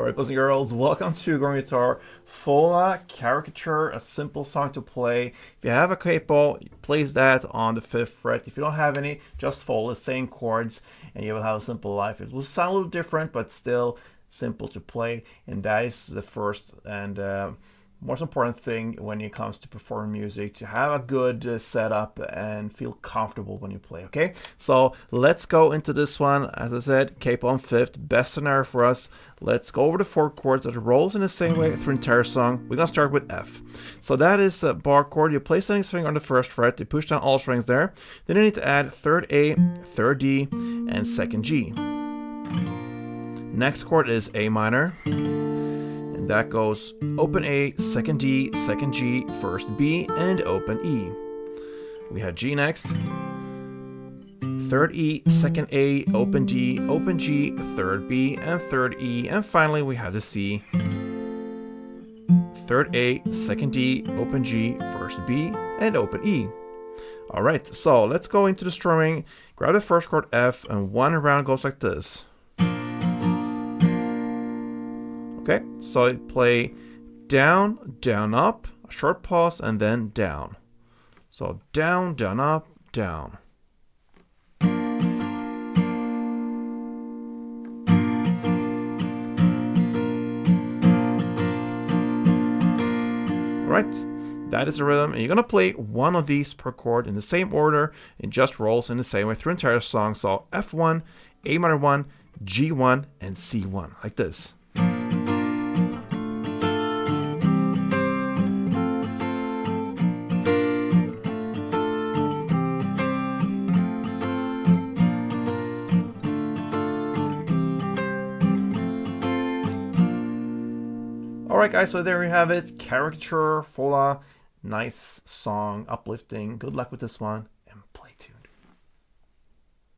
Alright, boys and girls, welcome to Growing Guitar. FOLA, Caricature, a simple song to play. If you have a capo, place that on the 5th fret. If you don't have any, just follow the same chords and you will have a simple life. It will sound a little different, but still simple to play. And that is the first and most important thing when it comes to performing music, to have a good setup and feel comfortable when you play. Okay, so let's go into this one. As I said, capo on 5th, best scenario for us. Let's go over the 4 chords that rolls in the same way through the entire song. We're gonna start with F. So that is a bar chord. You place the finger on the 1st fret, you push down all strings there. Then you need to add 3rd A, 3rd D, and 2nd G. Next chord is A minor. That goes open A, 2nd D, 2nd G, 1st B, and open E. We have G next. 3rd E, 2nd A, open D, open G, 3rd B, and 3rd E. And finally we have the C. 3rd A, 2nd D, open G, 1st B, and open E. Alright, so let's go into the strumming. Grab the 1st chord F, and one round goes like this. Okay, so I play down, down, up, a short pause, and then down. So down, down, up, down. Alright, that is the rhythm. And you're going to play one of these per chord in the same order. It just rolls in the same way through the entire song. So F1, A minor 1, G1, and C1, like this. Alright guys, so there we have it. Caricature, FOLA, nice song, uplifting. Good luck with this one.